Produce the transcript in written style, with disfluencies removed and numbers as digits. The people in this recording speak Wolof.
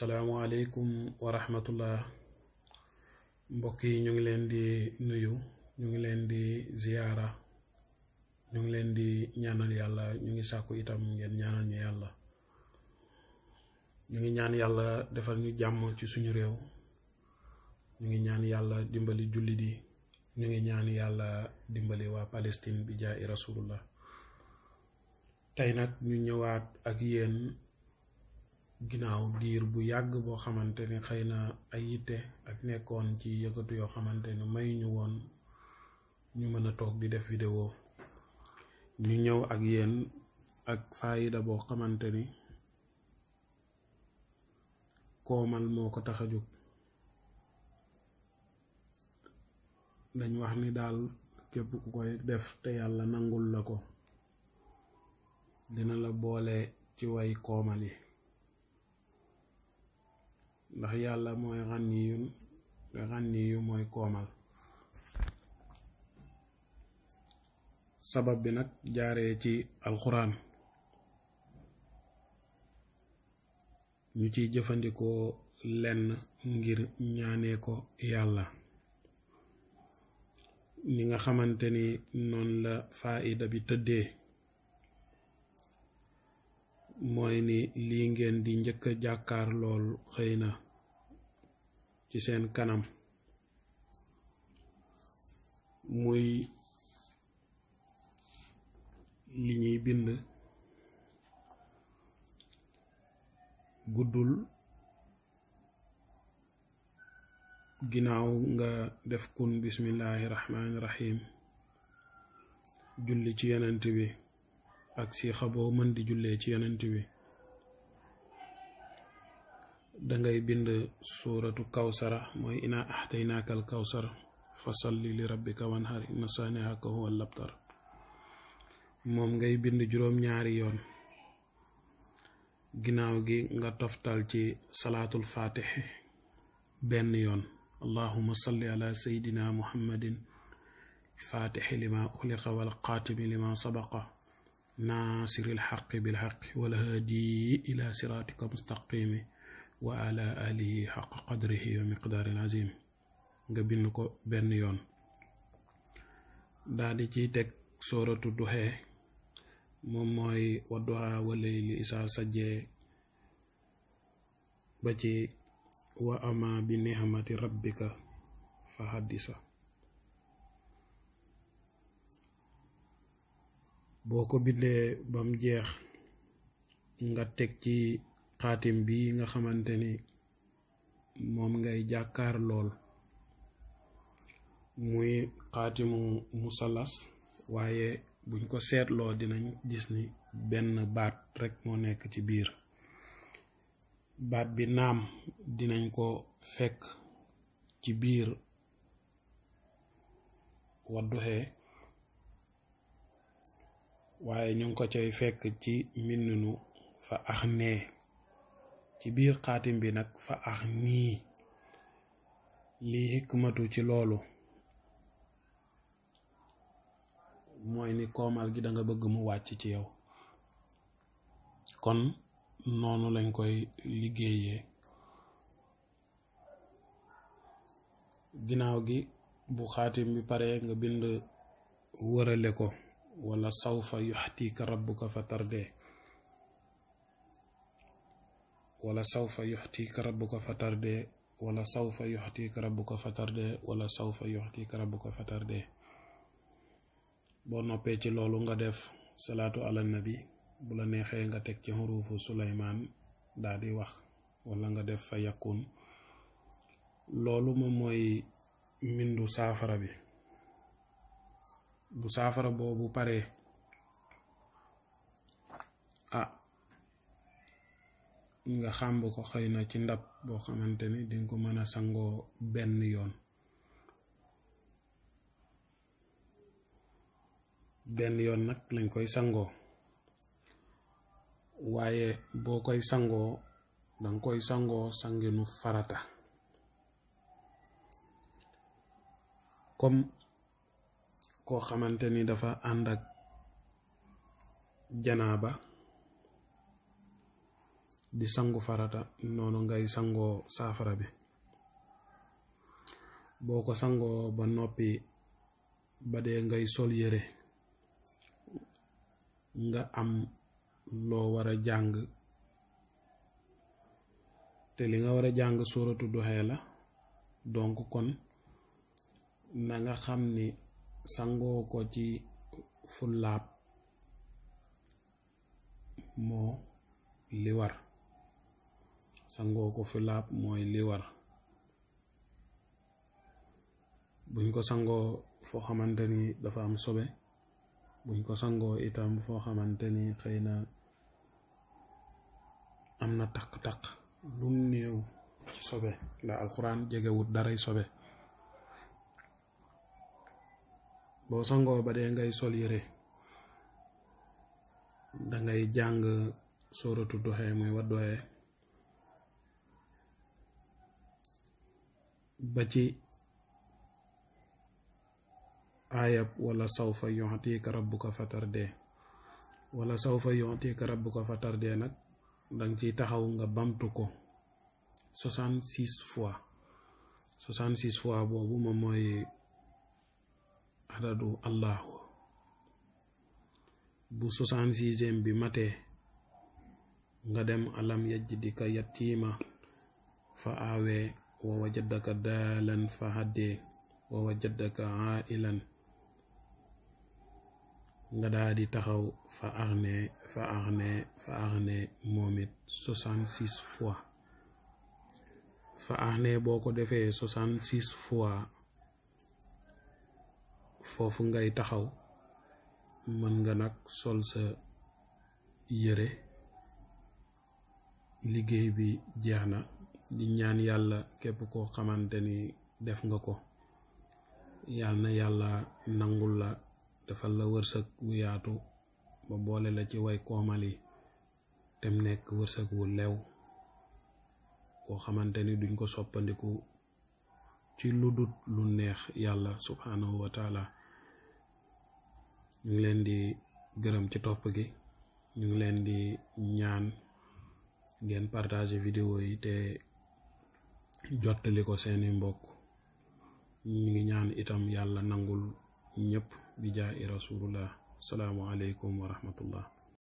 Assalamualaikum warahmatullah. Mbokk yi ñu ngi leen di nuyu, ñu ngi leen di ziyaara, ñu ngi leen di ñaanal yàlla, ñu ngi sàkku itam ngeen ñaanal ñu yàlla. Ñu ngi ñaan yàlla defal ñu jàmm ci suñu réew, ñu ngi ñaan yàlla dimbali jullit yi, ñu ngi ñaan yàlla dimbali waa Palestine bi jaay rasulullah. Tey nag ñu ñëwaat ak yéen ginaaw diir bu yàgg boo xamante ni xëy na ay yitte ak nekkoon ci yëkkatu yoo xamante ni may ñu woon ñu mën a toog di def vidéo. ñu ñëw ak yéen ak faayida boo xamante ni koomal moo ko tax a jóg. dañ wax ni daal képp ku koy def te yàlla nangul la ko dina la boole ci way koomal yi, ndax yàlla mooy xànniyu mooy koomal. sabab bi nag jaaree ci alxuraan, ñu ciy jëfandikoo lenn ngir ñaanee ko yàlla. ni nga xamante ni noonu la faayida bi tëddee mooy ni lii ngeen di njëkk a jàkkaar lool xëy na ci seen kanam muy li ñuy bind guddul. ginnaaw nga def kun bismillahi rahmaani rahim julli ci yonent bi ak si xaboo mën di jullee ci yonent bi, dangay bind suuratu kawsara mooy ina axtaynaakal kawsar fa salli li rabbika wanhar inna saani'aka huwal abtar. moom ngay bind juróom-ñaari yoon. ginnaaw gi nga toftal ci salaatul faatixi benn yoon. allahumma salli ala sayyidina muhammadin faatixi lima uxliqa wal qaatimi lima sabaqa naasiril xaqi bil xaqi wal haadi ila siraatika mustaqimi wa ala alihi xaqa qadrihi wa miqdaaril azim. nga bind ko benn yoon. daldi ciy teg sooratu duxee, moom mooy wadduha wa layli isaa sajjee ba ci wa ama bi ni'mati rabbika fa haddisa. boo ko bindee bam jeex nga teg ci xaatim bi nga xamante ni moom ngay jàkkaar lool, muy xaatimu musalas, waaye buñ ko seetloo dinañ gis ni benn baat rek moo nekk ci biir. baat bi naam dinañ ko fekk ci biir wadduxee, waaye ñu ngi ko cay fekk ci mbindunu fa ax nee. ci biir xaatim bi nag fa ax nii. lii hikmatu ci loolu mooy ni koomal gi danga bëgg mu wàcc ci yow, kon noonu lañ koy liggéeyee. ginnaaw gi bu xaatim bi pare nga bind wërale ko wala sawfa yuxtika rabbuka fa tardee, wala sawfa yuxtika rabbuka fa tardee, wala sawfa yuxtika rabbuka fa tardee, wala sawfa yuxtika rabbuka fa tardee. boo noppee ci loolu nga def salaatu ala nabi. bu la neexee nga teg ci xuruufu Suleymaan daal di wax, wala nga def fa yakun. loolu moom mooy mbindu saafara bi. bu saafara boobu paree nga xàmb ko xëy na ci ndab boo xamante ni dinga ko mën a sangoo benn yoon. benn yoon nag lañ koy sangoo, waaye boo koy sangoo danga koy sangoo sanginu farata. comme koo xamante ni dafa ànd ak janaaba di sangu farata noonu ngay sangoo saafara bi. boo ko sangoo ba noppi ba dee ngay sol yére nga am loo war a jàng, te li nga war a jàng suuratu Duha la. donc kon na nga xam ni sangoo ko ci fu laab moo li war, sangoo ko fu laab mooy li war. buñ ko sangoo foo xamante ni dafa am sobe, buñ ko sangoo itam foo xamante ni xëy na am na taq-taq lum néew ci sobe la. alxuraan jegewut daray sobe. boo sangoo ba dee ngay sol yére dangay jàng suuratu Duha muy Wadduha ba ci aayab wala sawfa yu'tika rabbuka fatardee. wala sawfa yu'tika rabbuka fatardee nag danga ciy taxaw nga bamtu ko 66 fois. 66 fois boobu moom mooy adadu allahu. bu 66e bi matee nga dem alam yajidika yatiima fa aawee wa wajadaka daalan fa haddee wa wajadaka ailan nga daa di taxaw fa axne moom it 66 fois. fa axne boo ko defee 66 fois foofu ngay taxaw. mën nga nag sol sa yére, liggéey bi jeex na. di ñaan yàlla képp koo xamante ni def nga ko, yàlla na yàlla nangul la, defal la wërsëg wu yaatu ba boole la ci way koomal yi, tem nekk wërsëg wu lew koo xamante ni duñ ko soppandiku ci lu dut lu neex yàlla subhanahu wa taala. ñu ngi leen di gërëm ci topp gi, ñu ngi leen di ñaan ngeen partager vidéo yi te jottali ko seeni mbokk. ñu ngi ñaan itam yàlla nangul ñëpp bi jaahi rasulullah. salaamu aleykum wa rahmatullah.